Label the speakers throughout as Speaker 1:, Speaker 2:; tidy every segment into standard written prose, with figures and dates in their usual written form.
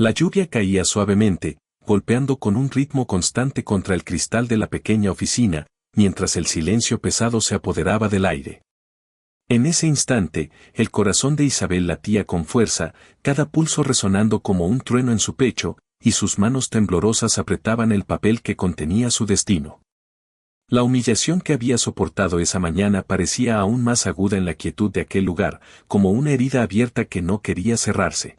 Speaker 1: La lluvia caía suavemente, golpeando con un ritmo constante contra el cristal de la pequeña oficina, mientras el silencio pesado se apoderaba del aire. En ese instante, el corazón de Isabel latía con fuerza, cada pulso resonando como un trueno en su pecho, y sus manos temblorosas apretaban el papel que contenía su destino. La humillación que había soportado esa mañana parecía aún más aguda en la quietud de aquel lugar, como una herida abierta que no quería cerrarse.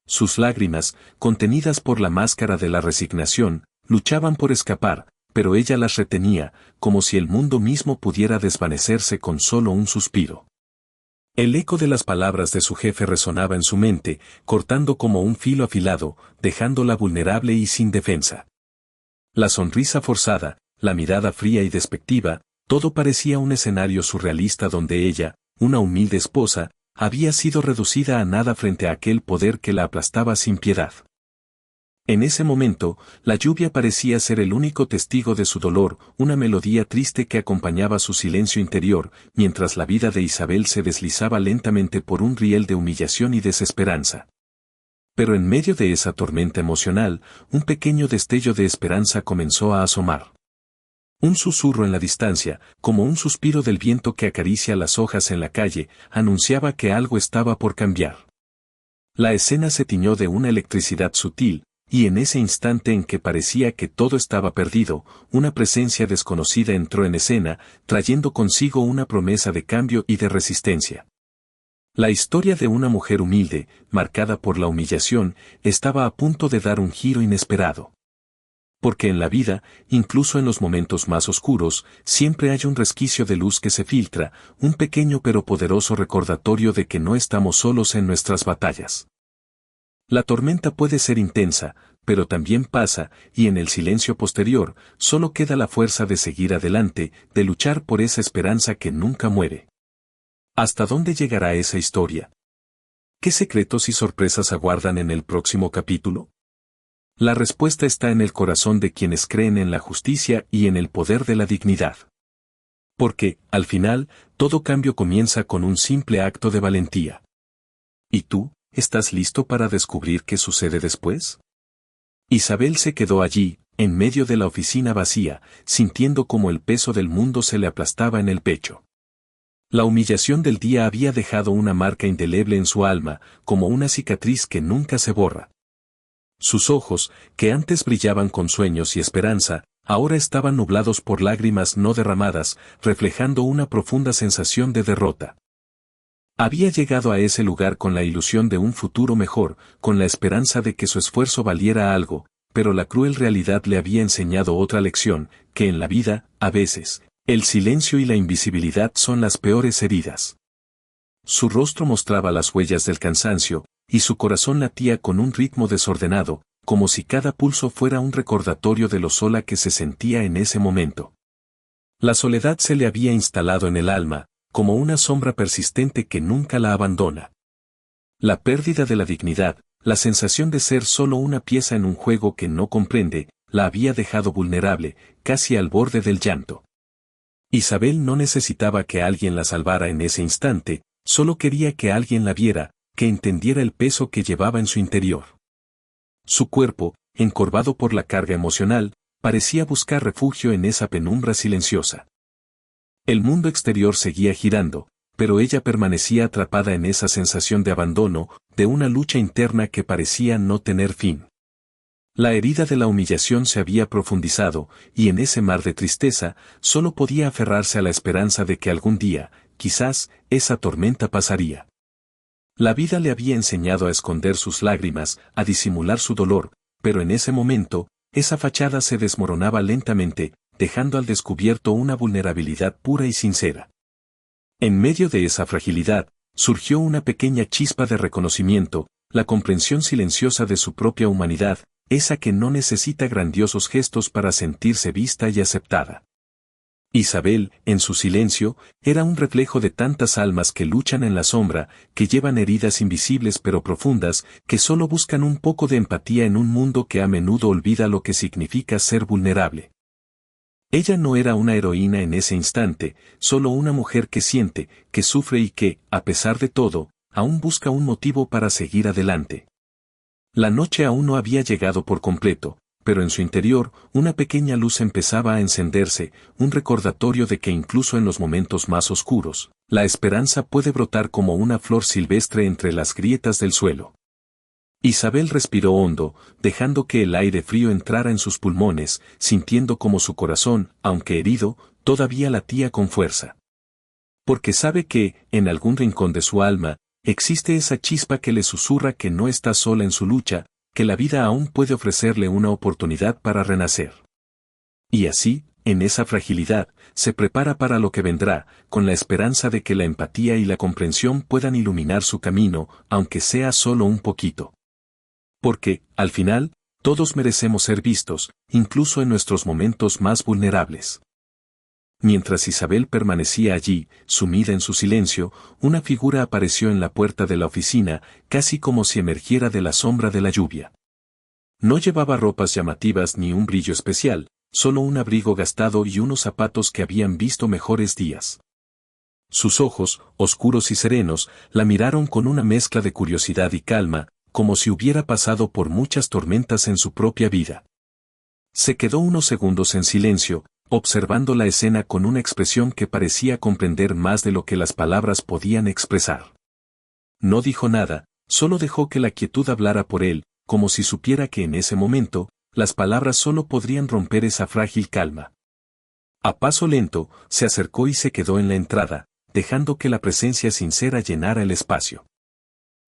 Speaker 1: Sus lágrimas, contenidas por la máscara de la resignación, luchaban por escapar, pero ella las retenía, como si el mundo mismo pudiera desvanecerse con solo un suspiro. El eco de las palabras de su jefe resonaba en su mente, cortando como un filo afilado, dejándola vulnerable y sin defensa. La sonrisa forzada, la mirada fría y despectiva, todo parecía un escenario surrealista donde ella, una humilde esposa, había sido reducida a nada frente a aquel poder que la aplastaba sin piedad. En ese momento, la lluvia parecía ser el único testigo de su dolor, una melodía triste que acompañaba su silencio interior, mientras la vida de Isabel se deslizaba lentamente por un riel de humillación y desesperanza. Pero en medio de esa tormenta emocional, un pequeño destello de esperanza comenzó a asomar. Un susurro en la distancia, como un suspiro del viento que acaricia las hojas en la calle, anunciaba que algo estaba por cambiar. La escena se tiñó de una electricidad sutil, y en ese instante en que parecía que todo estaba perdido, una presencia desconocida entró en escena, trayendo consigo una promesa de cambio y de resistencia. La historia de una mujer humilde, marcada por la humillación, estaba a punto de dar un giro inesperado. Porque en la vida, incluso en los momentos más oscuros, siempre hay un resquicio de luz que se filtra, un pequeño pero poderoso recordatorio de que no estamos solos en nuestras batallas. La tormenta puede ser intensa, pero también pasa, y en el silencio posterior, solo queda la fuerza de seguir adelante, de luchar por esa esperanza que nunca muere. ¿Hasta dónde llegará esa historia? ¿Qué secretos y sorpresas aguardan en el próximo capítulo? La respuesta está en el corazón de quienes creen en la justicia y en el poder de la dignidad. Porque, al final, todo cambio comienza con un simple acto de valentía. ¿Y tú, estás listo para descubrir qué sucede después? Isabel se quedó allí, en medio de la oficina vacía, sintiendo como el peso del mundo se le aplastaba en el pecho. La humillación del día había dejado una marca indeleble en su alma, como una cicatriz que nunca se borra. Sus ojos, que antes brillaban con sueños y esperanza, ahora estaban nublados por lágrimas no derramadas, reflejando una profunda sensación de derrota. Había llegado a ese lugar con la ilusión de un futuro mejor, con la esperanza de que su esfuerzo valiera algo, pero la cruel realidad le había enseñado otra lección, que en la vida, a veces, el silencio y la invisibilidad son las peores heridas. Su rostro mostraba las huellas del cansancio, y su corazón latía con un ritmo desordenado, como si cada pulso fuera un recordatorio de lo sola que se sentía en ese momento. La soledad se le había instalado en el alma, como una sombra persistente que nunca la abandona. La pérdida de la dignidad, la sensación de ser solo una pieza en un juego que no comprende, la había dejado vulnerable, casi al borde del llanto. Isabel no necesitaba que alguien la salvara en ese instante, solo quería que alguien la viera, que entendiera el peso que llevaba en su interior. Su cuerpo, encorvado por la carga emocional, parecía buscar refugio en esa penumbra silenciosa. El mundo exterior seguía girando, pero ella permanecía atrapada en esa sensación de abandono, de una lucha interna que parecía no tener fin. La herida de la humillación se había profundizado, y en ese mar de tristeza, solo podía aferrarse a la esperanza de que algún día, quizás, esa tormenta pasaría. La vida le había enseñado a esconder sus lágrimas, a disimular su dolor, pero en ese momento, esa fachada se desmoronaba lentamente, dejando al descubierto una vulnerabilidad pura y sincera. En medio de esa fragilidad, surgió una pequeña chispa de reconocimiento, la comprensión silenciosa de su propia humanidad, esa que no necesita grandiosos gestos para sentirse vista y aceptada. Isabel, en su silencio, era un reflejo de tantas almas que luchan en la sombra, que llevan heridas invisibles pero profundas, que solo buscan un poco de empatía en un mundo que a menudo olvida lo que significa ser vulnerable. Ella no era una heroína en ese instante, solo una mujer que siente, que sufre y que, a pesar de todo, aún busca un motivo para seguir adelante. La noche aún no había llegado por completo, pero en su interior, una pequeña luz empezaba a encenderse, un recordatorio de que incluso en los momentos más oscuros, la esperanza puede brotar como una flor silvestre entre las grietas del suelo. Isabel respiró hondo, dejando que el aire frío entrara en sus pulmones, sintiendo como su corazón, aunque herido, todavía latía con fuerza. Porque sabe que, en algún rincón de su alma, existe esa chispa que le susurra que no está sola en su lucha, que la vida aún puede ofrecerle una oportunidad para renacer. Y así, en esa fragilidad, se prepara para lo que vendrá, con la esperanza de que la empatía y la comprensión puedan iluminar su camino, aunque sea solo un poquito. Porque, al final, todos merecemos ser vistos, incluso en nuestros momentos más vulnerables. Mientras Isabel permanecía allí, sumida en su silencio, una figura apareció en la puerta de la oficina, casi como si emergiera de la sombra de la lluvia. No llevaba ropas llamativas ni un brillo especial, solo un abrigo gastado y unos zapatos que habían visto mejores días. Sus ojos, oscuros y serenos, la miraron con una mezcla de curiosidad y calma, como si hubiera pasado por muchas tormentas en su propia vida. Se quedó unos segundos en silencio, observando la escena con una expresión que parecía comprender más de lo que las palabras podían expresar. No dijo nada, solo dejó que la quietud hablara por él, como si supiera que en ese momento, las palabras solo podrían romper esa frágil calma. A paso lento, se acercó y se quedó en la entrada, dejando que la presencia sincera llenara el espacio.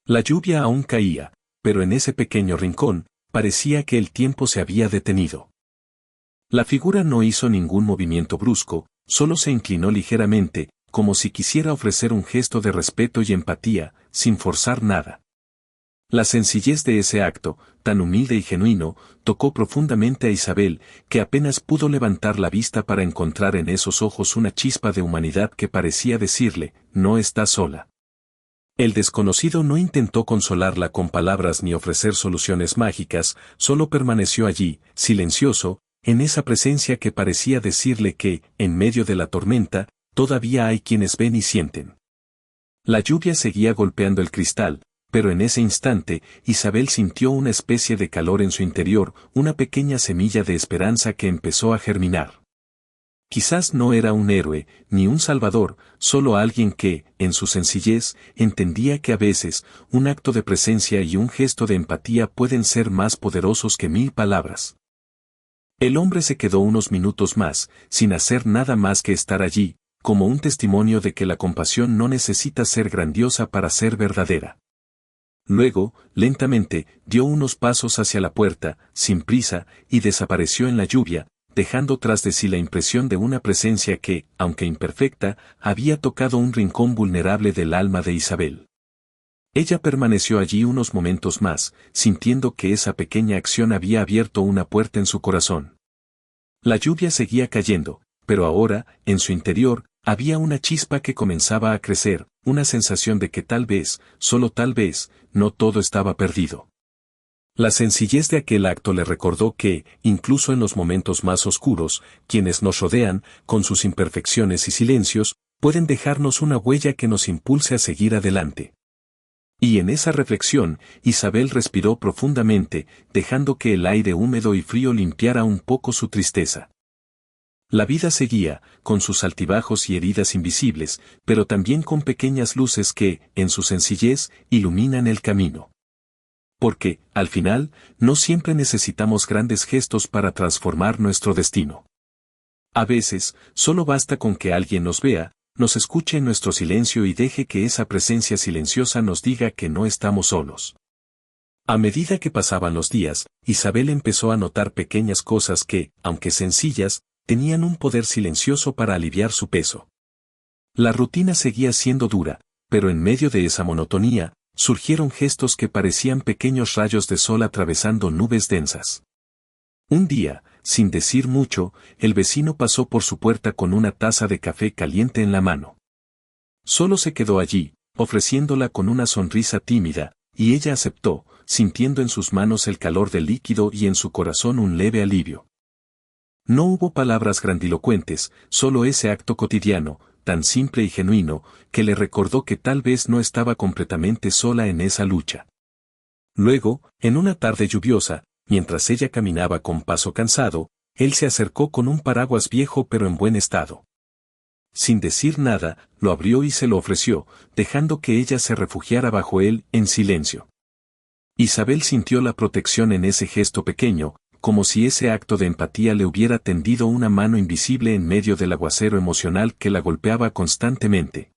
Speaker 1: La lluvia aún caía, pero en ese pequeño rincón, parecía que el tiempo se había detenido. La figura no hizo ningún movimiento brusco, solo se inclinó ligeramente, como si quisiera ofrecer un gesto de respeto y empatía, sin forzar nada. La sencillez de ese acto, tan humilde y genuino, tocó profundamente a Isabel, que apenas pudo levantar la vista para encontrar en esos ojos una chispa de humanidad que parecía decirle, no estás sola. El desconocido no intentó consolarla con palabras ni ofrecer soluciones mágicas, solo permaneció allí, silencioso, en esa presencia que parecía decirle que, en medio de la tormenta, todavía hay quienes ven y sienten. La lluvia seguía golpeando el cristal, pero en ese instante, Isabel sintió una especie de calor en su interior, una pequeña semilla de esperanza que empezó a germinar. Quizás no era un héroe, ni un salvador, solo alguien que, en su sencillez, entendía que a veces, un acto de presencia y un gesto de empatía pueden ser más poderosos que 1000 palabras. El hombre se quedó unos minutos más, sin hacer nada más que estar allí, como un testimonio de que la compasión no necesita ser grandiosa para ser verdadera. Luego, lentamente, dio unos pasos hacia la puerta, sin prisa, y desapareció en la lluvia, dejando tras de sí la impresión de una presencia que, aunque imperfecta, había tocado un rincón vulnerable del alma de Isabel. Ella permaneció allí unos momentos más, sintiendo que esa pequeña acción había abierto una puerta en su corazón. La lluvia seguía cayendo, pero ahora, en su interior, había una chispa que comenzaba a crecer, una sensación de que tal vez, solo tal vez, no todo estaba perdido. La sencillez de aquel acto le recordó que, incluso en los momentos más oscuros, quienes nos rodean, con sus imperfecciones y silencios, pueden dejarnos una huella que nos impulse a seguir adelante. Y en esa reflexión, Isabel respiró profundamente, dejando que el aire húmedo y frío limpiara un poco su tristeza. La vida seguía, con sus altibajos y heridas invisibles, pero también con pequeñas luces que, en su sencillez, iluminan el camino. Porque, al final, no siempre necesitamos grandes gestos para transformar nuestro destino. A veces, solo basta con que alguien nos vea, nos escuche en nuestro silencio y deje que esa presencia silenciosa nos diga que no estamos solos. A medida que pasaban los días, Isabel empezó a notar pequeñas cosas que, aunque sencillas, tenían un poder silencioso para aliviar su peso. La rutina seguía siendo dura, pero en medio de esa monotonía, surgieron gestos que parecían pequeños rayos de sol atravesando nubes densas. Un día, sin decir mucho, el vecino pasó por su puerta con una taza de café caliente en la mano. Solo se quedó allí, ofreciéndola con una sonrisa tímida, y ella aceptó, sintiendo en sus manos el calor del líquido y en su corazón un leve alivio. No hubo palabras grandilocuentes, solo ese acto cotidiano, tan simple y genuino, que le recordó que tal vez no estaba completamente sola en esa lucha. Luego, en una tarde lluviosa, mientras ella caminaba con paso cansado, él se acercó con un paraguas viejo pero en buen estado. Sin decir nada, lo abrió y se lo ofreció, dejando que ella se refugiara bajo él, en silencio. Isabel sintió la protección en ese gesto pequeño, como si ese acto de empatía le hubiera tendido una mano invisible en medio del aguacero emocional que la golpeaba constantemente.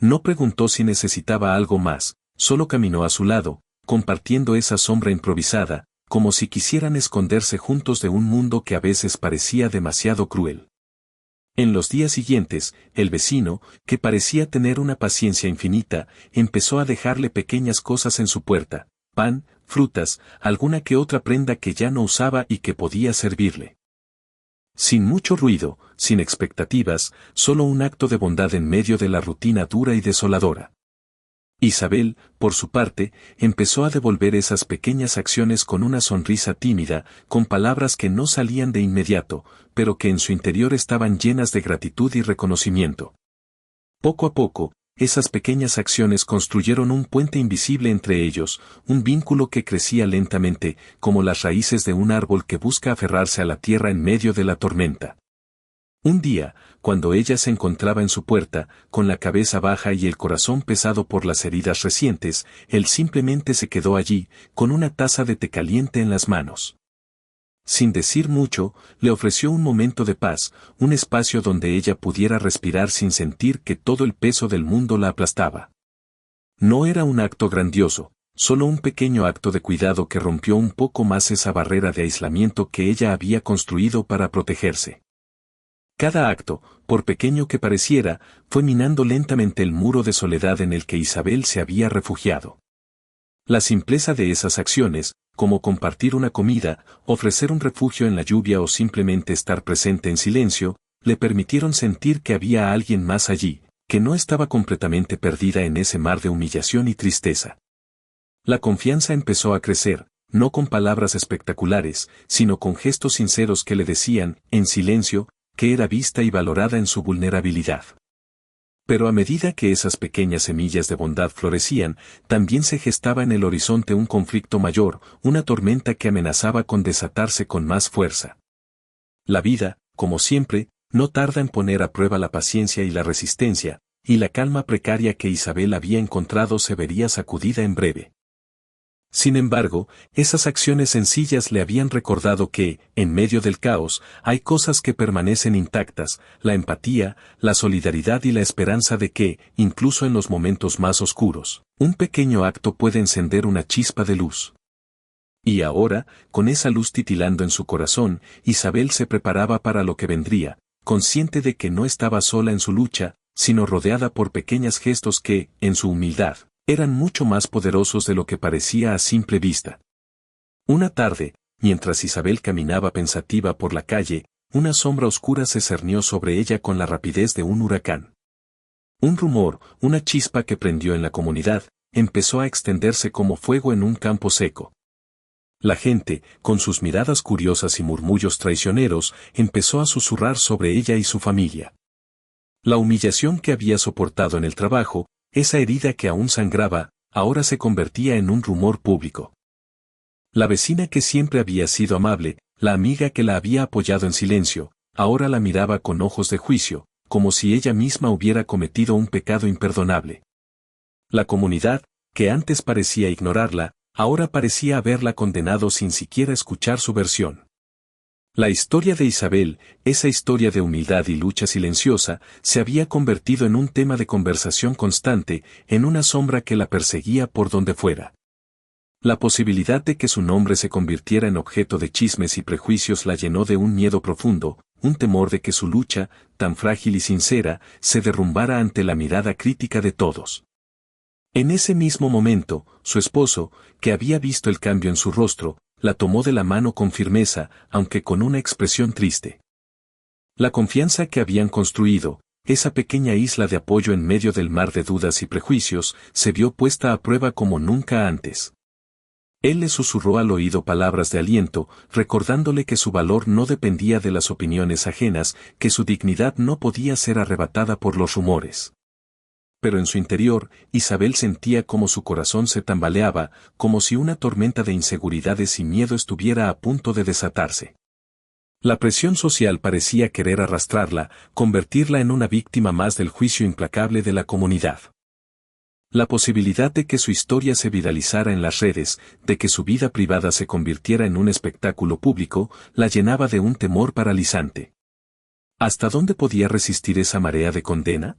Speaker 1: No preguntó si necesitaba algo más, solo caminó a su lado, compartiendo esa sombra improvisada, como si quisieran esconderse juntos de un mundo que a veces parecía demasiado cruel. En los días siguientes, el vecino, que parecía tener una paciencia infinita, empezó a dejarle pequeñas cosas en su puerta, pan, frutas, alguna que otra prenda que ya no usaba y que podía servirle. Sin mucho ruido, sin expectativas, solo un acto de bondad en medio de la rutina dura y desoladora. Isabel, por su parte, empezó a devolver esas pequeñas acciones con una sonrisa tímida, con palabras que no salían de inmediato, pero que en su interior estaban llenas de gratitud y reconocimiento. Poco a poco, esas pequeñas acciones construyeron un puente invisible entre ellos, un vínculo que crecía lentamente, como las raíces de un árbol que busca aferrarse a la tierra en medio de la tormenta. Un día, cuando ella se encontraba en su puerta, con la cabeza baja y el corazón pesado por las heridas recientes, él simplemente se quedó allí, con una taza de té caliente en las manos. Sin decir mucho, le ofreció un momento de paz, un espacio donde ella pudiera respirar sin sentir que todo el peso del mundo la aplastaba. No era un acto grandioso, solo un pequeño acto de cuidado que rompió un poco más esa barrera de aislamiento que ella había construido para protegerse. Cada acto, por pequeño que pareciera, fue minando lentamente el muro de soledad en el que Isabel se había refugiado. La simpleza de esas acciones, como compartir una comida, ofrecer un refugio en la lluvia o simplemente estar presente en silencio, le permitieron sentir que había alguien más allí, que no estaba completamente perdida en ese mar de humillación y tristeza. La confianza empezó a crecer, no con palabras espectaculares, sino con gestos sinceros que le decían, en silencio, que era vista y valorada en su vulnerabilidad. Pero a medida que esas pequeñas semillas de bondad florecían, también se gestaba en el horizonte un conflicto mayor, una tormenta que amenazaba con desatarse con más fuerza. La vida, como siempre, no tarda en poner a prueba la paciencia y la resistencia, y la calma precaria que Isabel había encontrado se vería sacudida en breve. Sin embargo, esas acciones sencillas le habían recordado que, en medio del caos, hay cosas que permanecen intactas, la empatía, la solidaridad y la esperanza de que, incluso en los momentos más oscuros, un pequeño acto puede encender una chispa de luz. Y ahora, con esa luz titilando en su corazón, Isabel se preparaba para lo que vendría, consciente de que no estaba sola en su lucha, sino rodeada por pequeños gestos que, en su humildad, eran mucho más poderosos de lo que parecía a simple vista. Una tarde, mientras Isabel caminaba pensativa por la calle, una sombra oscura se cernió sobre ella con la rapidez de un huracán. Un rumor, una chispa que prendió en la comunidad, empezó a extenderse como fuego en un campo seco. La gente, con sus miradas curiosas y murmullos traicioneros, empezó a susurrar sobre ella y su familia. La humillación que había soportado en el trabajo, esa herida que aún sangraba, ahora se convertía en un rumor público. La vecina que siempre había sido amable, la amiga que la había apoyado en silencio, ahora la miraba con ojos de juicio, como si ella misma hubiera cometido un pecado imperdonable. La comunidad, que antes parecía ignorarla, ahora parecía haberla condenado sin siquiera escuchar su versión. La historia de Isabel, esa historia de humildad y lucha silenciosa, se había convertido en un tema de conversación constante, en una sombra que la perseguía por donde fuera. La posibilidad de que su nombre se convirtiera en objeto de chismes y prejuicios la llenó de un miedo profundo, un temor de que su lucha, tan frágil y sincera, se derrumbara ante la mirada crítica de todos. En ese mismo momento, su esposo, que había visto el cambio en su rostro, la tomó de la mano con firmeza, aunque con una expresión triste. La confianza que habían construido, esa pequeña isla de apoyo en medio del mar de dudas y prejuicios, se vio puesta a prueba como nunca antes. Él le susurró al oído palabras de aliento, recordándole que su valor no dependía de las opiniones ajenas, que su dignidad no podía ser arrebatada por los rumores. Pero en su interior, Isabel sentía como su corazón se tambaleaba, como si una tormenta de inseguridades y miedo estuviera a punto de desatarse. La presión social parecía querer arrastrarla, convertirla en una víctima más del juicio implacable de la comunidad. La posibilidad de que su historia se viralizara en las redes, de que su vida privada se convirtiera en un espectáculo público, la llenaba de un temor paralizante. ¿Hasta dónde podía resistir esa marea de condena?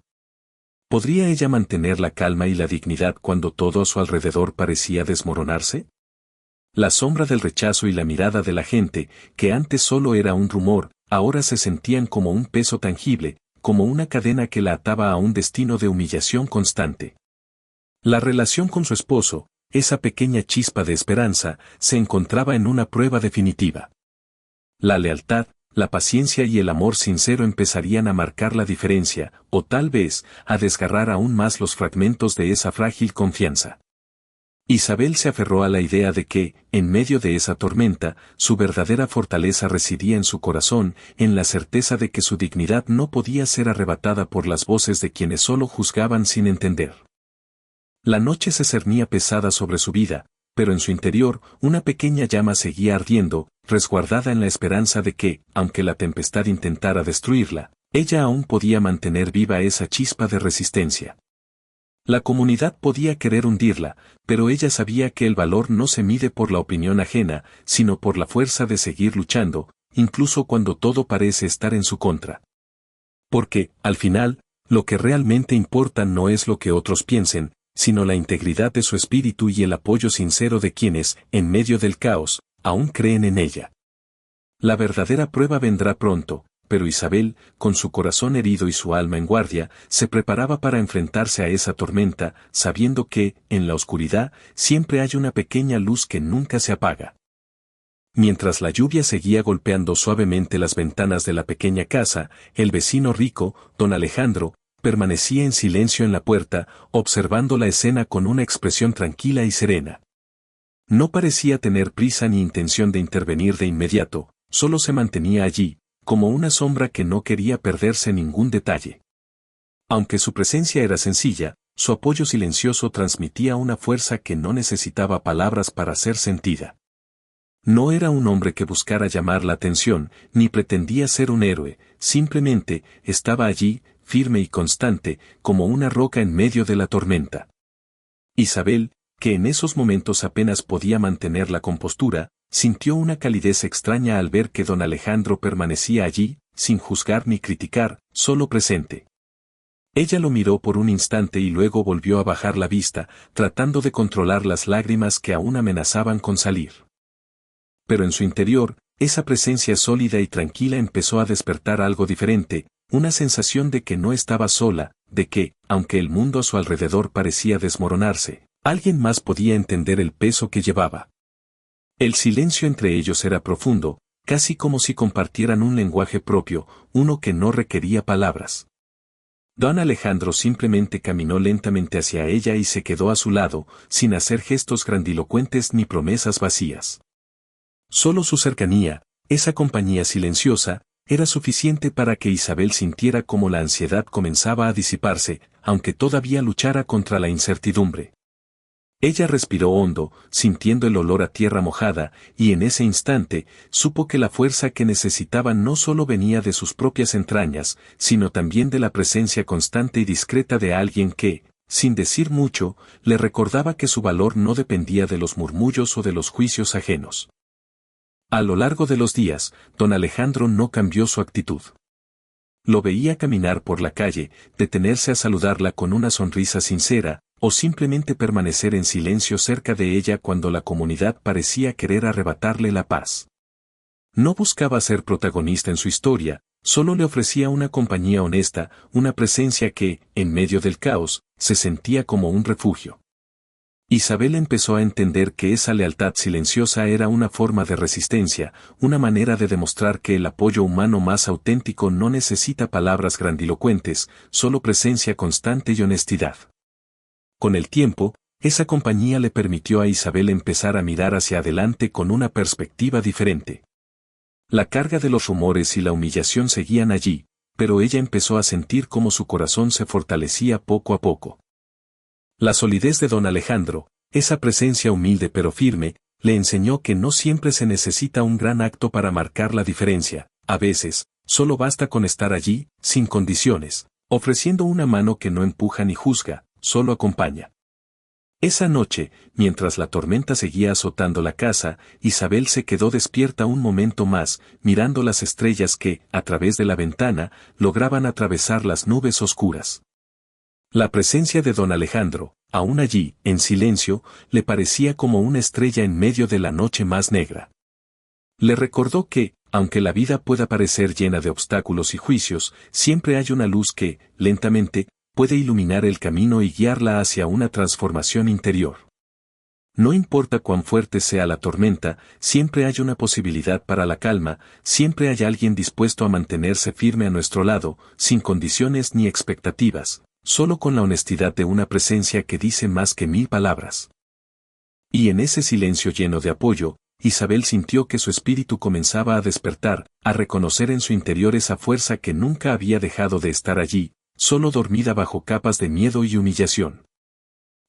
Speaker 1: ¿Podría ella mantener la calma y la dignidad cuando todo a su alrededor parecía desmoronarse? La sombra del rechazo y la mirada de la gente, que antes solo era un rumor, ahora se sentían como un peso tangible, como una cadena que la ataba a un destino de humillación constante. La relación con su esposo, esa pequeña chispa de esperanza, se encontraba en una prueba definitiva. La lealtad, la paciencia y el amor sincero empezarían a marcar la diferencia, o tal vez, a desgarrar aún más los fragmentos de esa frágil confianza. Isabel se aferró a la idea de que, en medio de esa tormenta, su verdadera fortaleza residía en su corazón, en la certeza de que su dignidad no podía ser arrebatada por las voces de quienes solo juzgaban sin entender. La noche se cernía pesada sobre su vida, pero en su interior una pequeña llama seguía ardiendo, resguardada en la esperanza de que, aunque la tempestad intentara destruirla, ella aún podía mantener viva esa chispa de resistencia. La comunidad podía querer hundirla, pero ella sabía que el valor no se mide por la opinión ajena, sino por la fuerza de seguir luchando, incluso cuando todo parece estar en su contra. Porque, al final, lo que realmente importa no es lo que otros piensen, sino la integridad de su espíritu y el apoyo sincero de quienes, en medio del caos, aún creen en ella. La verdadera prueba vendrá pronto, pero Isabel, con su corazón herido y su alma en guardia, se preparaba para enfrentarse a esa tormenta, sabiendo que, en la oscuridad, siempre hay una pequeña luz que nunca se apaga. Mientras la lluvia seguía golpeando suavemente las ventanas de la pequeña casa, el vecino rico, don Alejandro, permanecía en silencio en la puerta, observando la escena con una expresión tranquila y serena. No parecía tener prisa ni intención de intervenir de inmediato, solo se mantenía allí, como una sombra que no quería perderse ningún detalle. Aunque su presencia era sencilla, su apoyo silencioso transmitía una fuerza que no necesitaba palabras para ser sentida. No era un hombre que buscara llamar la atención, ni pretendía ser un héroe, simplemente estaba allí, firme y constante, como una roca en medio de la tormenta. Isabel, que en esos momentos apenas podía mantener la compostura, sintió una calidez extraña al ver que don Alejandro permanecía allí, sin juzgar ni criticar, solo presente. Ella lo miró por un instante y luego volvió a bajar la vista, tratando de controlar las lágrimas que aún amenazaban con salir. Pero en su interior, esa presencia sólida y tranquila empezó a despertar algo diferente, una sensación de que no estaba sola, de que, aunque el mundo a su alrededor parecía desmoronarse, alguien más podía entender el peso que llevaba. El silencio entre ellos era profundo, casi como si compartieran un lenguaje propio, uno que no requería palabras. Don Alejandro simplemente caminó lentamente hacia ella y se quedó a su lado, sin hacer gestos grandilocuentes ni promesas vacías. Solo su cercanía, esa compañía silenciosa, era suficiente para que Isabel sintiera como la ansiedad comenzaba a disiparse, aunque todavía luchara contra la incertidumbre. Ella respiró hondo, sintiendo el olor a tierra mojada, y en ese instante, supo que la fuerza que necesitaba no solo venía de sus propias entrañas, sino también de la presencia constante y discreta de alguien que, sin decir mucho, le recordaba que su valor no dependía de los murmullos o de los juicios ajenos. A lo largo de los días, don Alejandro no cambió su actitud. Lo veía caminar por la calle, detenerse a saludarla con una sonrisa sincera, o simplemente permanecer en silencio cerca de ella cuando la comunidad parecía querer arrebatarle la paz. No buscaba ser protagonista en su historia, solo le ofrecía una compañía honesta, una presencia que, en medio del caos, se sentía como un refugio. Isabel empezó a entender que esa lealtad silenciosa era una forma de resistencia, una manera de demostrar que el apoyo humano más auténtico no necesita palabras grandilocuentes, solo presencia constante y honestidad. Con el tiempo, esa compañía le permitió a Isabel empezar a mirar hacia adelante con una perspectiva diferente. La carga de los rumores y la humillación seguían allí, pero ella empezó a sentir cómo su corazón se fortalecía poco a poco. La solidez de don Alejandro, esa presencia humilde pero firme, le enseñó que no siempre se necesita un gran acto para marcar la diferencia. A veces, solo basta con estar allí, sin condiciones, ofreciendo una mano que no empuja ni juzga, solo acompaña. Esa noche, mientras la tormenta seguía azotando la casa, Isabel se quedó despierta un momento más, mirando las estrellas que, a través de la ventana, lograban atravesar las nubes oscuras. La presencia de don Alejandro, aún allí, en silencio, le parecía como una estrella en medio de la noche más negra. Le recordó que, aunque la vida pueda parecer llena de obstáculos y juicios, siempre hay una luz que, lentamente, puede iluminar el camino y guiarla hacia una transformación interior. No importa cuán fuerte sea la tormenta, siempre hay una posibilidad para la calma, siempre hay alguien dispuesto a mantenerse firme a nuestro lado, sin condiciones ni expectativas, solo con la honestidad de una presencia que dice más que 1000 palabras. Y en ese silencio lleno de apoyo, Isabel sintió que su espíritu comenzaba a despertar, a reconocer en su interior esa fuerza que nunca había dejado de estar allí, solo dormida bajo capas de miedo y humillación.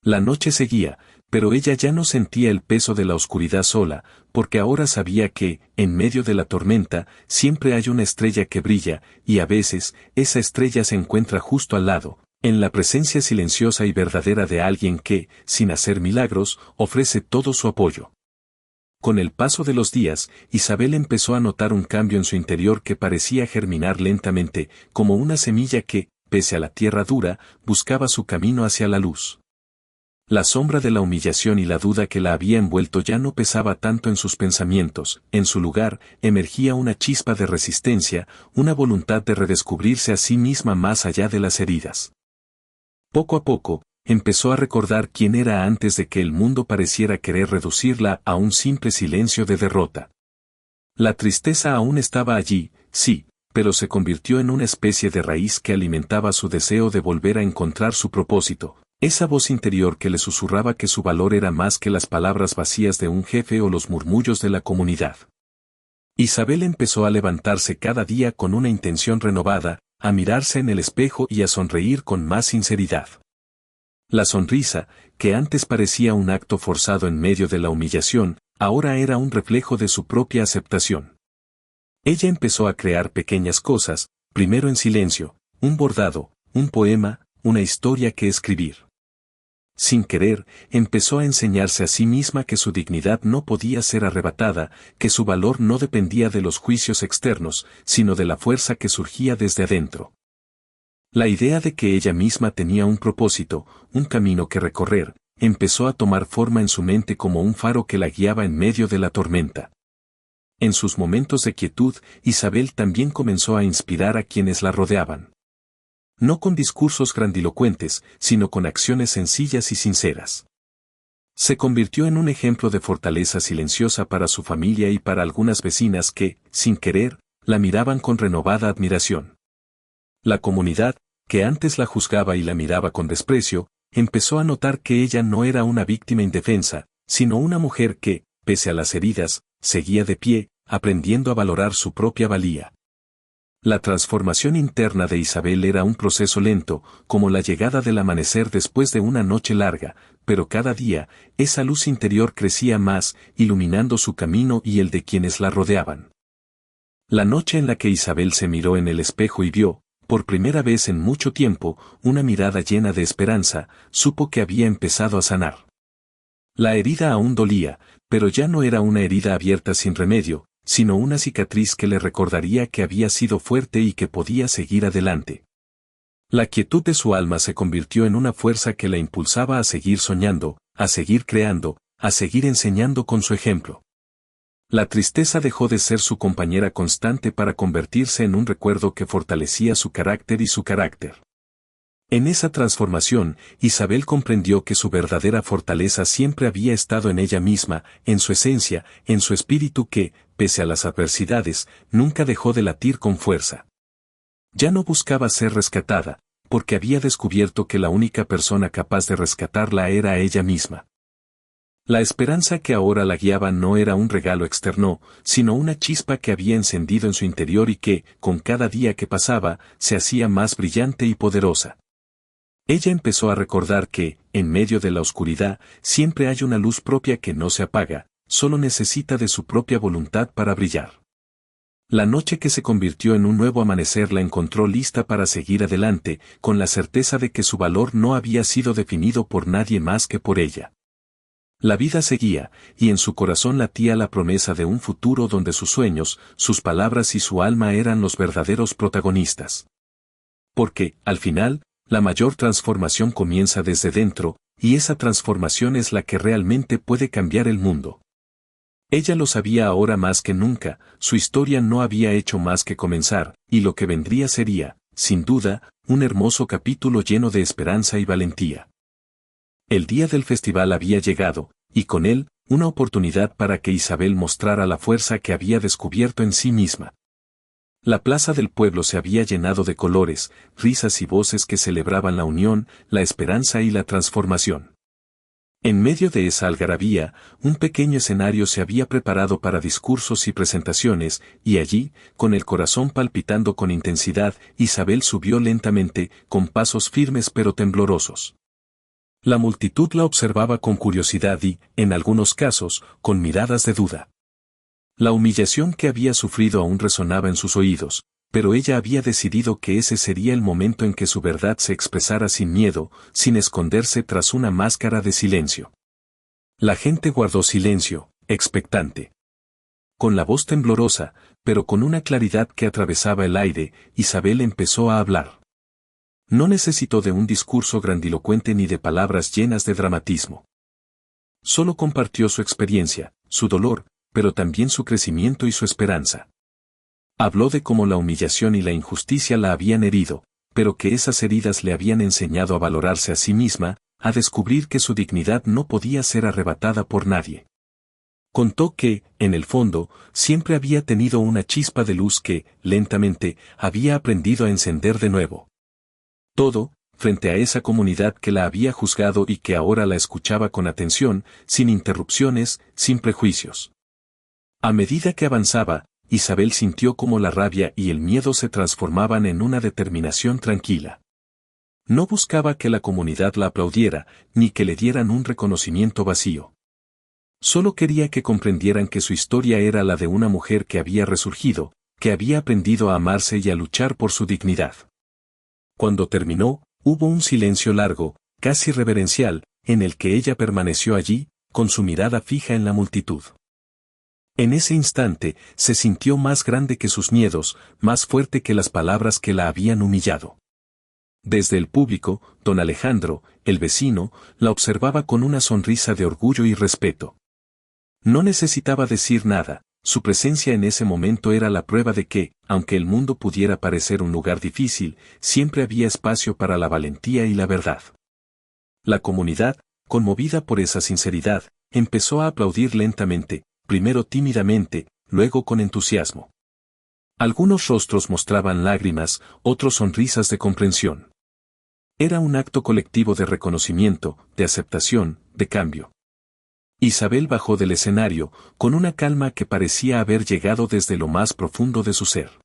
Speaker 1: La noche seguía, pero ella ya no sentía el peso de la oscuridad sola, porque ahora sabía que, en medio de la tormenta, siempre hay una estrella que brilla, y a veces, esa estrella se encuentra justo al lado, en la presencia silenciosa y verdadera de alguien que, sin hacer milagros, ofrece todo su apoyo. Con el paso de los días, Isabel empezó a notar un cambio en su interior que parecía germinar lentamente, como una semilla que, pese a la tierra dura, buscaba su camino hacia la luz. La sombra de la humillación y la duda que la había envuelto ya no pesaba tanto en sus pensamientos, en su lugar, emergía una chispa de resistencia, una voluntad de redescubrirse a sí misma más allá de las heridas. Poco a poco, empezó a recordar quién era antes de que el mundo pareciera querer reducirla a un simple silencio de derrota. La tristeza aún estaba allí, sí, pero se convirtió en una especie de raíz que alimentaba su deseo de volver a encontrar su propósito, esa voz interior que le susurraba que su valor era más que las palabras vacías de un jefe o los murmullos de la comunidad. Isabel empezó a levantarse cada día con una intención renovada, a mirarse en el espejo y a sonreír con más sinceridad. La sonrisa, que antes parecía un acto forzado en medio de la humillación, ahora era un reflejo de su propia aceptación. Ella empezó a crear pequeñas cosas, primero en silencio, un bordado, un poema, una historia que escribir. Sin querer, empezó a enseñarse a sí misma que su dignidad no podía ser arrebatada, que su valor no dependía de los juicios externos, sino de la fuerza que surgía desde adentro. La idea de que ella misma tenía un propósito, un camino que recorrer, empezó a tomar forma en su mente como un faro que la guiaba en medio de la tormenta. En sus momentos de quietud, Isabel también comenzó a inspirar a quienes la rodeaban. No con discursos grandilocuentes, sino con acciones sencillas y sinceras. Se convirtió en un ejemplo de fortaleza silenciosa para su familia y para algunas vecinas que, sin querer, la miraban con renovada admiración. La comunidad, que antes la juzgaba y la miraba con desprecio, empezó a notar que ella no era una víctima indefensa, sino una mujer que, pese a las heridas, seguía de pie, aprendiendo a valorar su propia valía. La transformación interna de Isabel era un proceso lento, como la llegada del amanecer después de una noche larga, pero cada día, esa luz interior crecía más, iluminando su camino y el de quienes la rodeaban. La noche en la que Isabel se miró en el espejo y vio, por primera vez en mucho tiempo, una mirada llena de esperanza, supo que había empezado a sanar. La herida aún dolía, pero ya no era una herida abierta sin remedio, sino una cicatriz que le recordaría que había sido fuerte y que podía seguir adelante. La quietud de su alma se convirtió en una fuerza que la impulsaba a seguir soñando, a seguir creando, a seguir enseñando con su ejemplo. La tristeza dejó de ser su compañera constante para convertirse en un recuerdo que fortalecía su carácter y su carácter. En esa transformación, Isabel comprendió que su verdadera fortaleza siempre había estado en ella misma, en su esencia, en su espíritu que, pese a las adversidades, nunca dejó de latir con fuerza. Ya no buscaba ser rescatada, porque había descubierto que la única persona capaz de rescatarla era ella misma. La esperanza que ahora la guiaba no era un regalo externo, sino una chispa que había encendido en su interior y que, con cada día que pasaba, se hacía más brillante y poderosa. Ella empezó a recordar que, en medio de la oscuridad, siempre hay una luz propia que no se apaga, solo necesita de su propia voluntad para brillar. La noche que se convirtió en un nuevo amanecer la encontró lista para seguir adelante, con la certeza de que su valor no había sido definido por nadie más que por ella. La vida seguía, y en su corazón latía la promesa de un futuro donde sus sueños, sus palabras y su alma eran los verdaderos protagonistas. Porque, al final, la mayor transformación comienza desde dentro, y esa transformación es la que realmente puede cambiar el mundo. Ella lo sabía ahora más que nunca, su historia no había hecho más que comenzar, y lo que vendría sería, sin duda, un hermoso capítulo lleno de esperanza y valentía. El día del festival había llegado, y con él, una oportunidad para que Isabel mostrara la fuerza que había descubierto en sí misma. La plaza del pueblo se había llenado de colores, risas y voces que celebraban la unión, la esperanza y la transformación. En medio de esa algarabía, un pequeño escenario se había preparado para discursos y presentaciones, y allí, con el corazón palpitando con intensidad, Isabel subió lentamente, con pasos firmes pero temblorosos. La multitud la observaba con curiosidad y, en algunos casos, con miradas de duda. La humillación que había sufrido aún resonaba en sus oídos, pero ella había decidido que ese sería el momento en que su verdad se expresara sin miedo, sin esconderse tras una máscara de silencio. La gente guardó silencio, expectante. Con la voz temblorosa, pero con una claridad que atravesaba el aire, Isabel empezó a hablar. No necesitó de un discurso grandilocuente ni de palabras llenas de dramatismo. Solo compartió su experiencia, su dolor, pero también su crecimiento y su esperanza. Habló de cómo la humillación y la injusticia la habían herido, pero que esas heridas le habían enseñado a valorarse a sí misma, a descubrir que su dignidad no podía ser arrebatada por nadie. Contó que, en el fondo, siempre había tenido una chispa de luz que, lentamente, había aprendido a encender de nuevo. Todo, frente a esa comunidad que la había juzgado y que ahora la escuchaba con atención, sin interrupciones, sin prejuicios. A medida que avanzaba, Isabel sintió cómo la rabia y el miedo se transformaban en una determinación tranquila. No buscaba que la comunidad la aplaudiera, ni que le dieran un reconocimiento vacío. Solo quería que comprendieran que su historia era la de una mujer que había resurgido, que había aprendido a amarse y a luchar por su dignidad. Cuando terminó, hubo un silencio largo, casi reverencial, en el que ella permaneció allí, con su mirada fija en la multitud. En ese instante, se sintió más grande que sus miedos, más fuerte que las palabras que la habían humillado. Desde el público, don Alejandro, el vecino, la observaba con una sonrisa de orgullo y respeto. No necesitaba decir nada, su presencia en ese momento era la prueba de que, aunque el mundo pudiera parecer un lugar difícil, siempre había espacio para la valentía y la verdad. La comunidad, conmovida por esa sinceridad, empezó a aplaudir lentamente, primero tímidamente, luego con entusiasmo. Algunos rostros mostraban lágrimas, otros sonrisas de comprensión. Era un acto colectivo de reconocimiento, de aceptación, de cambio. Isabel bajó del escenario, con una calma que parecía haber llegado desde lo más profundo de su ser.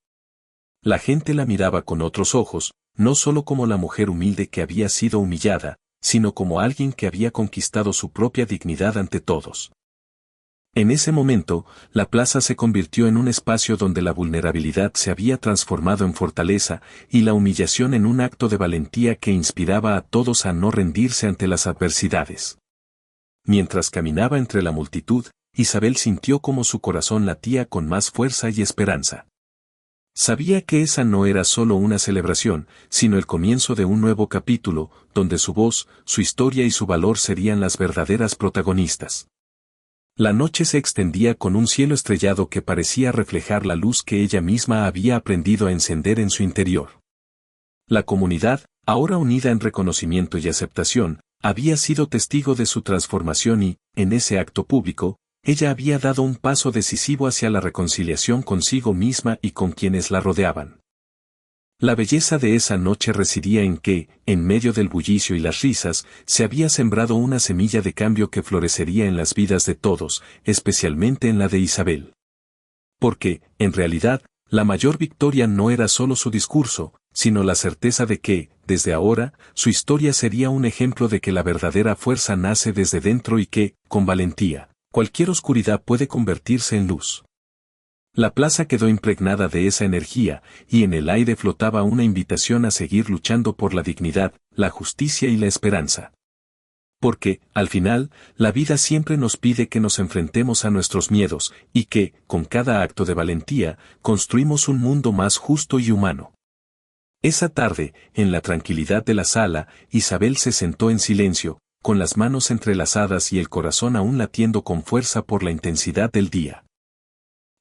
Speaker 1: La gente la miraba con otros ojos, no solo como la mujer humilde que había sido humillada, sino como alguien que había conquistado su propia dignidad ante todos. En ese momento, la plaza se convirtió en un espacio donde la vulnerabilidad se había transformado en fortaleza y la humillación en un acto de valentía que inspiraba a todos a no rendirse ante las adversidades. Mientras caminaba entre la multitud, Isabel sintió como su corazón latía con más fuerza y esperanza. Sabía que esa no era solo una celebración, sino el comienzo de un nuevo capítulo, donde su voz, su historia y su valor serían las verdaderas protagonistas. La noche se extendía con un cielo estrellado que parecía reflejar la luz que ella misma había aprendido a encender en su interior. La comunidad, ahora unida en reconocimiento y aceptación, había sido testigo de su transformación y, en ese acto público, ella había dado un paso decisivo hacia la reconciliación consigo misma y con quienes la rodeaban. La belleza de esa noche residía en que, en medio del bullicio y las risas, se había sembrado una semilla de cambio que florecería en las vidas de todos, especialmente en la de Isabel. Porque, en realidad, la mayor victoria no era solo su discurso, sino la certeza de que, desde ahora, su historia sería un ejemplo de que la verdadera fuerza nace desde dentro y que, con valentía, cualquier oscuridad puede convertirse en luz. La plaza quedó impregnada de esa energía, y en el aire flotaba una invitación a seguir luchando por la dignidad, la justicia y la esperanza. Porque, al final, la vida siempre nos pide que nos enfrentemos a nuestros miedos, y que, con cada acto de valentía, construimos un mundo más justo y humano. Esa tarde, en la tranquilidad de la sala, Isabel se sentó en silencio, con las manos entrelazadas y el corazón aún latiendo con fuerza por la intensidad del día.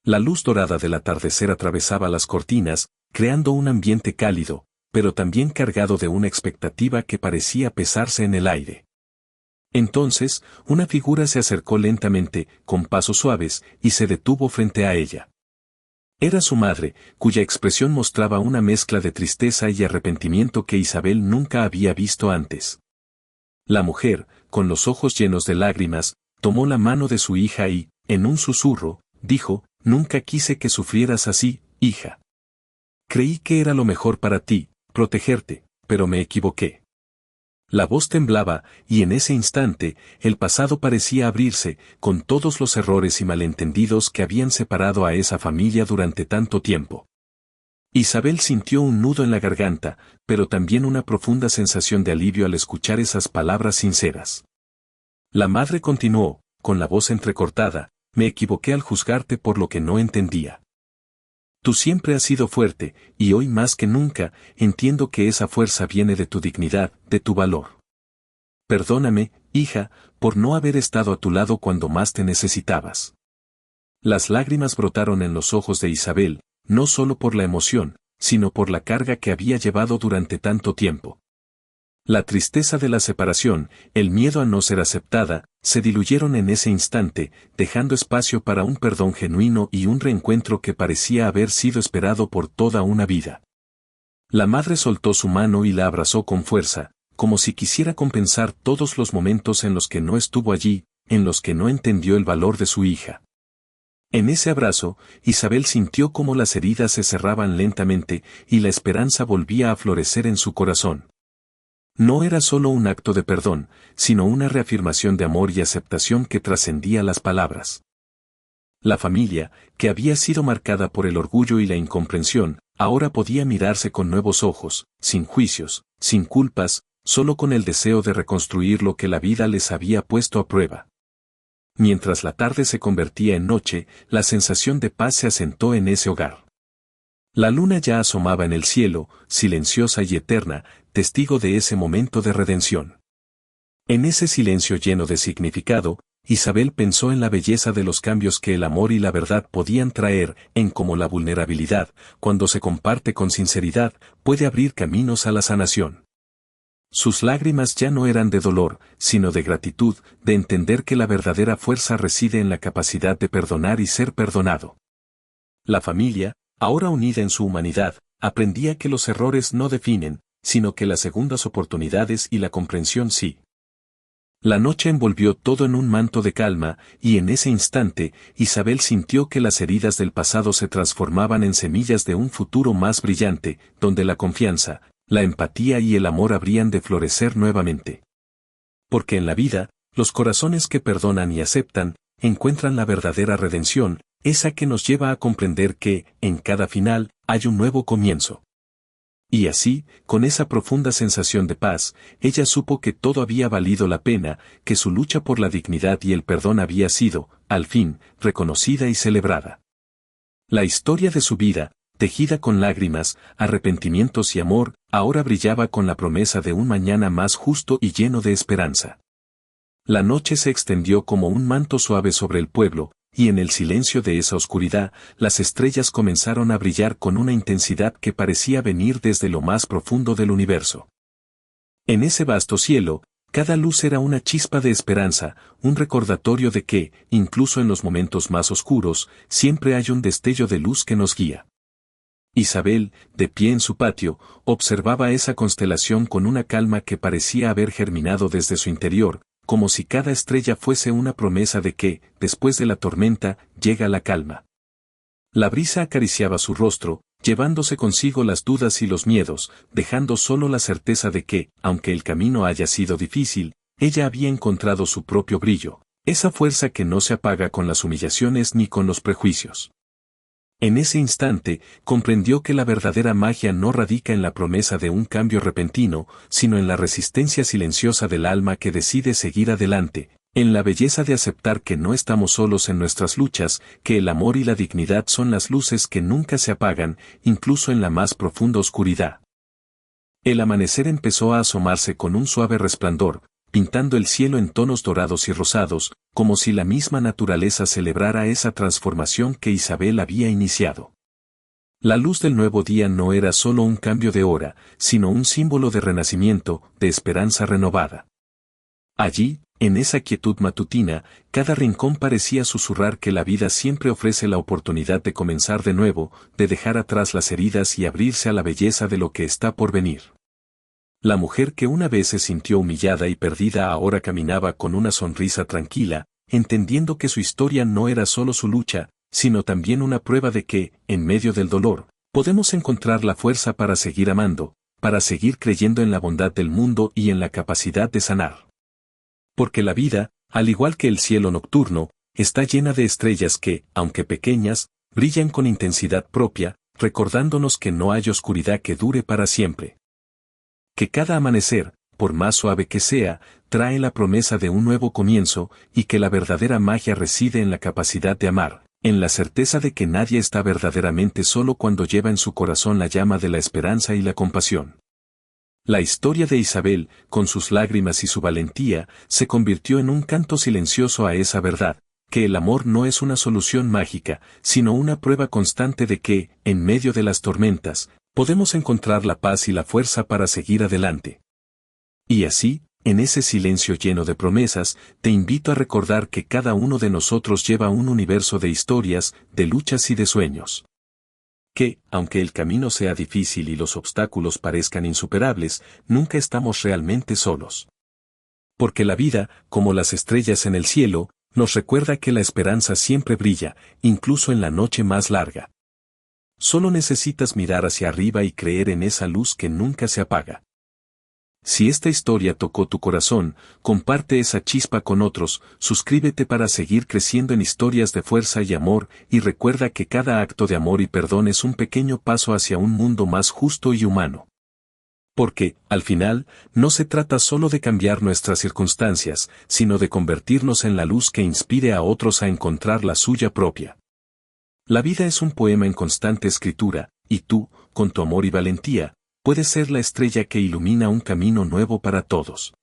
Speaker 1: La luz dorada del atardecer atravesaba las cortinas, creando un ambiente cálido, pero también cargado de una expectativa que parecía pesarse en el aire. Entonces, una figura se acercó lentamente, con pasos suaves, y se detuvo frente a ella. Era su madre, cuya expresión mostraba una mezcla de tristeza y arrepentimiento que Isabel nunca había visto antes. La mujer, con los ojos llenos de lágrimas, tomó la mano de su hija y, en un susurro, dijo: «Nunca quise que sufrieras así, hija. Creí que era lo mejor para ti, protegerte, pero me equivoqué». La voz temblaba, y en ese instante, el pasado parecía abrirse, con todos los errores y malentendidos que habían separado a esa familia durante tanto tiempo. Isabel sintió un nudo en la garganta, pero también una profunda sensación de alivio al escuchar esas palabras sinceras. La madre continuó, con la voz entrecortada: «Me equivoqué al juzgarte por lo que no entendía. Tú siempre has sido fuerte, y hoy más que nunca, entiendo que esa fuerza viene de tu dignidad, de tu valor. Perdóname, hija, por no haber estado a tu lado cuando más te necesitabas». Las lágrimas brotaron en los ojos de Isabel, no solo por la emoción, sino por la carga que había llevado durante tanto tiempo. La tristeza de la separación, el miedo a no ser aceptada, se diluyeron en ese instante, dejando espacio para un perdón genuino y un reencuentro que parecía haber sido esperado por toda una vida. La madre soltó su mano y la abrazó con fuerza, como si quisiera compensar todos los momentos en los que no estuvo allí, en los que no entendió el valor de su hija. En ese abrazo, Isabel sintió cómo las heridas se cerraban lentamente y la esperanza volvía a florecer en su corazón. No era solo un acto de perdón, sino una reafirmación de amor y aceptación que trascendía las palabras. La familia, que había sido marcada por el orgullo y la incomprensión, ahora podía mirarse con nuevos ojos, sin juicios, sin culpas, solo con el deseo de reconstruir lo que la vida les había puesto a prueba. Mientras la tarde se convertía en noche, la sensación de paz se asentó en ese hogar. La luna ya asomaba en el cielo, silenciosa y eterna, testigo de ese momento de redención. En ese silencio lleno de significado, Isabel pensó en la belleza de los cambios que el amor y la verdad podían traer, en cómo la vulnerabilidad, cuando se comparte con sinceridad, puede abrir caminos a la sanación. Sus lágrimas ya no eran de dolor, sino de gratitud, de entender que la verdadera fuerza reside en la capacidad de perdonar y ser perdonado. La familia, ahora unida en su humanidad, aprendía que los errores no definen, sino que las segundas oportunidades y la comprensión sí. La noche envolvió todo en un manto de calma, y en ese instante, Isabel sintió que las heridas del pasado se transformaban en semillas de un futuro más brillante, donde la confianza, la empatía y el amor habrían de florecer nuevamente. Porque en la vida, los corazones que perdonan y aceptan, encuentran la verdadera redención, esa que nos lleva a comprender que, en cada final, hay un nuevo comienzo. Y así, con esa profunda sensación de paz, ella supo que todo había valido la pena, que su lucha por la dignidad y el perdón había sido, al fin, reconocida y celebrada. La historia de su vida, tejida con lágrimas, arrepentimientos y amor, ahora brillaba con la promesa de un mañana más justo y lleno de esperanza. La noche se extendió como un manto suave sobre el pueblo, y en el silencio de esa oscuridad, las estrellas comenzaron a brillar con una intensidad que parecía venir desde lo más profundo del universo. En ese vasto cielo, cada luz era una chispa de esperanza, un recordatorio de que, incluso en los momentos más oscuros, siempre hay un destello de luz que nos guía. Isabel, de pie en su patio, observaba esa constelación con una calma que parecía haber germinado desde su interior, como si cada estrella fuese una promesa de que, después de la tormenta, llega la calma. La brisa acariciaba su rostro, llevándose consigo las dudas y los miedos, dejando solo la certeza de que, aunque el camino haya sido difícil, ella había encontrado su propio brillo, esa fuerza que no se apaga con las humillaciones ni con los prejuicios. En ese instante, comprendió que la verdadera magia no radica en la promesa de un cambio repentino, sino en la resistencia silenciosa del alma que decide seguir adelante, en la belleza de aceptar que no estamos solos en nuestras luchas, que el amor y la dignidad son las luces que nunca se apagan, incluso en la más profunda oscuridad. El amanecer empezó a asomarse con un suave resplandor, pintando el cielo en tonos dorados y rosados, como si la misma naturaleza celebrara esa transformación que Isabel había iniciado. La luz del nuevo día no era solo un cambio de hora, sino un símbolo de renacimiento, de esperanza renovada. Allí, en esa quietud matutina, cada rincón parecía susurrar que la vida siempre ofrece la oportunidad de comenzar de nuevo, de dejar atrás las heridas y abrirse a la belleza de lo que está por venir. La mujer que una vez se sintió humillada y perdida ahora caminaba con una sonrisa tranquila, entendiendo que su historia no era solo su lucha, sino también una prueba de que, en medio del dolor, podemos encontrar la fuerza para seguir amando, para seguir creyendo en la bondad del mundo y en la capacidad de sanar. Porque la vida, al igual que el cielo nocturno, está llena de estrellas que, aunque pequeñas, brillan con intensidad propia, recordándonos que no hay oscuridad que dure para siempre. Que cada amanecer, por más suave que sea, trae la promesa de un nuevo comienzo, y que la verdadera magia reside en la capacidad de amar, en la certeza de que nadie está verdaderamente solo cuando lleva en su corazón la llama de la esperanza y la compasión. La historia de Isabel, con sus lágrimas y su valentía, se convirtió en un canto silencioso a esa verdad, que el amor no es una solución mágica, sino una prueba constante de que, en medio de las tormentas, podemos encontrar la paz y la fuerza para seguir adelante. Y así, en ese silencio lleno de promesas, te invito a recordar que cada uno de nosotros lleva un universo de historias, de luchas y de sueños. Que, aunque el camino sea difícil y los obstáculos parezcan insuperables, nunca estamos realmente solos. Porque la vida, como las estrellas en el cielo, nos recuerda que la esperanza siempre brilla, incluso en la noche más larga. Solo necesitas mirar hacia arriba y creer en esa luz que nunca se apaga. Si esta historia tocó tu corazón, comparte esa chispa con otros, suscríbete para seguir creciendo en historias de fuerza y amor, y recuerda que cada acto de amor y perdón es un pequeño paso hacia un mundo más justo y humano. Porque, al final, no se trata solo de cambiar nuestras circunstancias, sino de convertirnos en la luz que inspire a otros a encontrar la suya propia. La vida es un poema en constante escritura, y tú, con tu amor y valentía, puedes ser la estrella que ilumina un camino nuevo para todos.